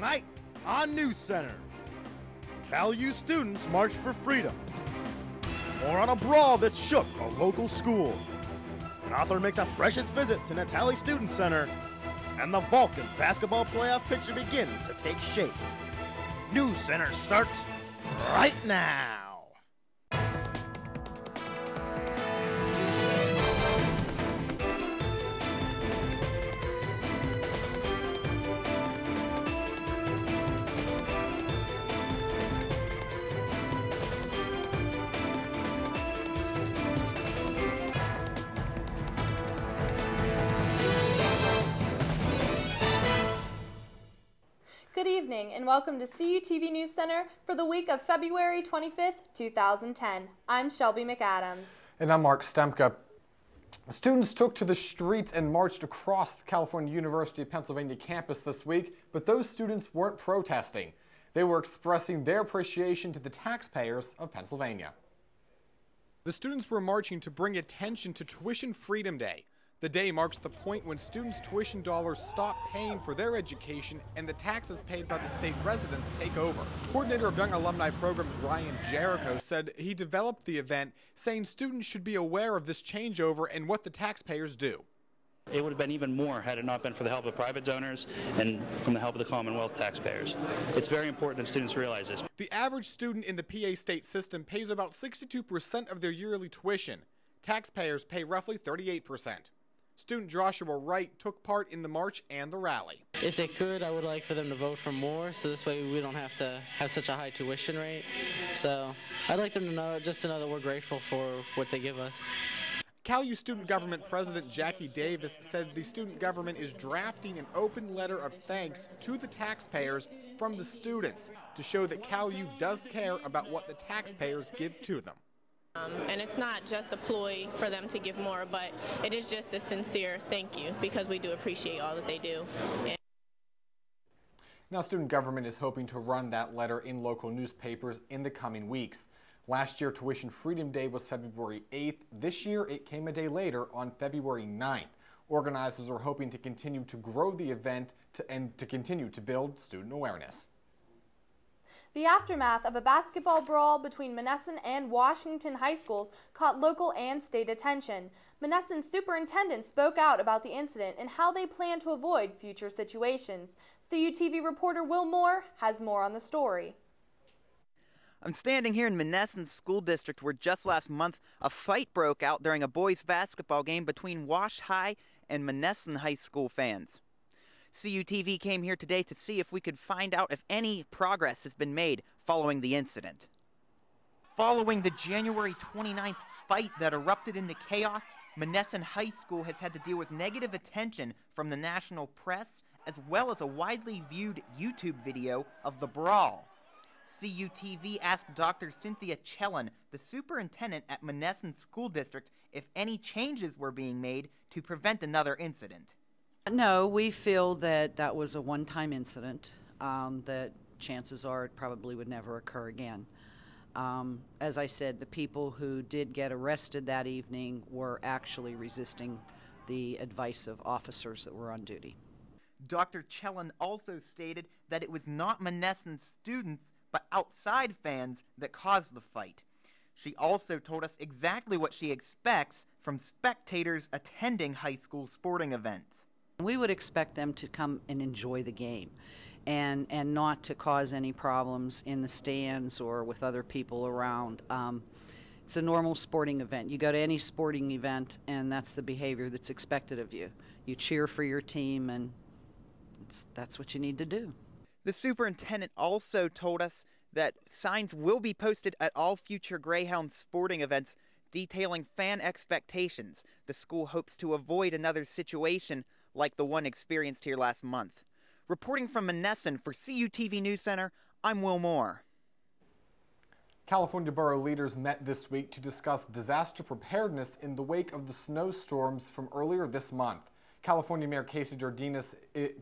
Tonight on NewsCenter, Cal U students march for freedom. More on a brawl that shook a local school. An author makes a precious visit to Natali Student Center. And the Vulcan basketball playoff picture begins to take shape. NewsCenter starts right now. Good evening and welcome to CUTV NewsCenter for the week of February 25th, 2010. I'm Shelby McAdams. And I'm Marc Stepka. Students took to the streets and marched across the California University of Pennsylvania campus this week, but those students weren't protesting. They were expressing their appreciation to the taxpayers of Pennsylvania. The students were marching to bring attention to Tuition Freedom Day. The day marks the point when students' tuition dollars stop paying for their education and the taxes paid by the state residents take over. Coordinator of Young Alumni Programs Ryan Jericho said he developed the event, saying students should be aware of this changeover and what the taxpayers do. It would have been even more had it not been for the help of private donors and from the help of the Commonwealth taxpayers. It's very important that students realize this. The average student in the PA state system pays about 62% of their yearly tuition. Taxpayers pay roughly 38%. Student Joshua Wright took part in the march and the rally. If they could, I would like for them to vote for more, so this way we don't have to have such a high tuition rate. So I'd like them to know, just to know that we're grateful for what they give us. Cal U Student Government President Jackie Davis said the student government is drafting an open letter of thanks to the taxpayers from the students to show that Cal U does care about what the taxpayers give to them. And it's not just a ploy for them to give more, but it is just a sincere thank you because we do appreciate all that they do. Now, student government is hoping to run that letter in local newspapers in the coming weeks. Last year, Tuition Freedom Day was February 8th. This year, it came a day later on February 9th. Organizers are hoping to continue to grow the event and to continue to build student awareness. The aftermath of a basketball brawl between Monessen and Washington high schools caught local and state attention. Monessen's superintendent spoke out about the incident and how they plan to avoid future situations. CUTV reporter Will Moore has more on the story. I'm standing here in Monessen School District where just last month a fight broke out during a boys' basketball game between Wash High and Monessen High School fans. CUTV came here today to see if we could find out if any progress has been made following the incident. Following the January 29th fight that erupted into chaos, Monessen High School has had to deal with negative attention from the national press as well as a widely viewed YouTube video of the brawl. CUTV asked Dr. Cynthia Chellen, the superintendent at Monessen School District, if any changes were being made to prevent another incident. No, we feel that that was a one-time incident, that chances are it probably would never occur again. As I said, the people who did get arrested that evening were actually resisting the advice of officers that were on duty. Dr. Chellen also stated that it was not Monessen students but outside fans that caused the fight. She also told us exactly what she expects from spectators attending high school sporting events. We would expect them to come and enjoy the game and not to cause any problems in the stands or with other people around. It's a normal sporting event. You go to any sporting event and that's the behavior that's expected of you. You cheer for your team and that's what you need to do. The superintendent also told us that signs will be posted at all future Greyhound sporting events detailing fan expectations. The school hopes to avoid another situation like the one experienced here last month. Reporting from Monessen for CUTV NewsCenter, I'm Will Moore. California Borough leaders met this week to discuss disaster preparedness in the wake of the snowstorms from earlier this month. California Mayor Casey Jordinas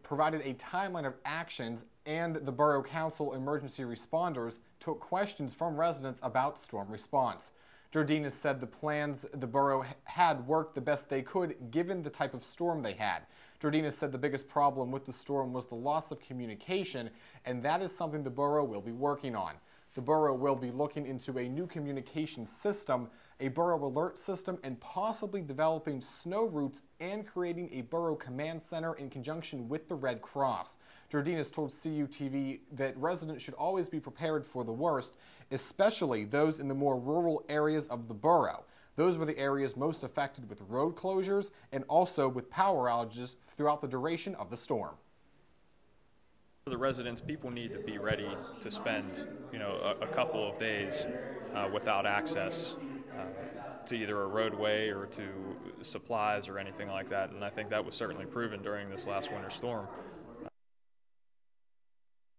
provided a timeline of actions, and the Borough Council emergency responders took questions from residents about storm response. Jordinas said the plans the borough had worked the best they could given the type of storm they had. Jordinas said the biggest problem with the storm was the loss of communication, and that is something the borough will be working on. The borough will be looking into a new communication system, a borough alert system, and possibly developing snow routes and creating a borough command center in conjunction with the Red Cross. Jordinas told CUTV that residents should always be prepared for the worst, especially those in the more rural areas of the borough. Those were the areas most affected with road closures and also with power outages throughout the duration of the storm. For the residents, people need to be ready to spend, a couple of days without access to either a roadway or to supplies or anything like that. And I think that was certainly proven during this last winter storm.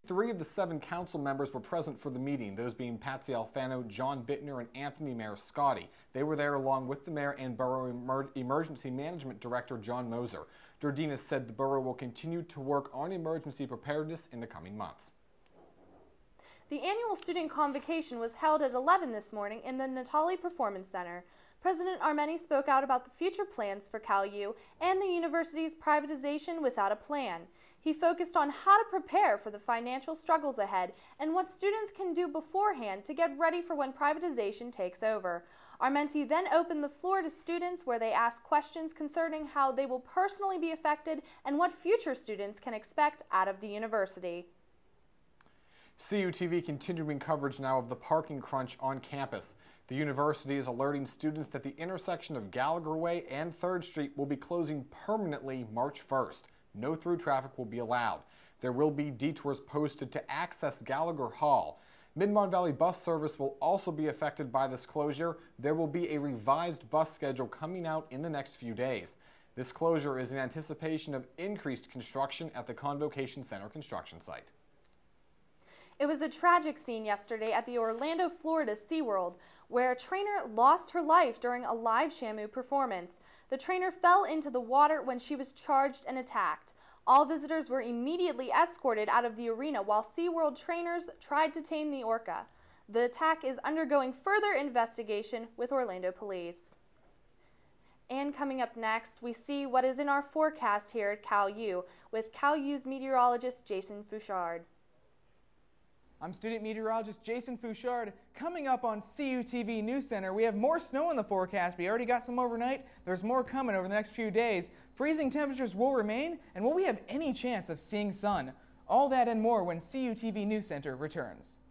3 of the 7 council members were present for the meeting, those being Patsy Alfano, John Bittner, and Anthony Mariscotti. They were there along with the mayor and borough emergency management director, John Moser. Jordinas said the borough will continue to work on emergency preparedness in the coming months. The annual student convocation was held at 11 this morning in the Natali Performance Center. President Armeni spoke out about the future plans for Cal U and the university's privatization without a plan. He focused on how to prepare for the financial struggles ahead and what students can do beforehand to get ready for when privatization takes over. Armenti then opened the floor to students where they asked questions concerning how they will personally be affected and what future students can expect out of the university. CUTV continuing coverage now of the parking crunch on campus. The university is alerting students that the intersection of Gallagher Way and 3rd Street will be closing permanently March 1st. No through traffic will be allowed. There will be detours posted to access Gallagher Hall. Mid-Mon Valley bus service will also be affected by this closure. There will be a revised bus schedule coming out in the next few days. This closure is in anticipation of increased construction at the Convocation Center construction site. It was a tragic scene yesterday at the Orlando, Florida SeaWorld, where a trainer lost her life during a live Shamu performance. The trainer fell into the water when she was charged and attacked. All visitors were immediately escorted out of the arena while SeaWorld trainers tried to tame the orca. The attack is undergoing further investigation with Orlando police. And coming up next, we see what is in our forecast here at Cal U with Cal U's meteorologist Jason Fouchard. I'm student meteorologist Jason Fouchard. Coming up on CUTV NewsCenter, we have more snow in the forecast. We already got some overnight. There's more coming over the next few days. Freezing temperatures will remain, and will we have any chance of seeing sun? All that and more when CUTV NewsCenter returns.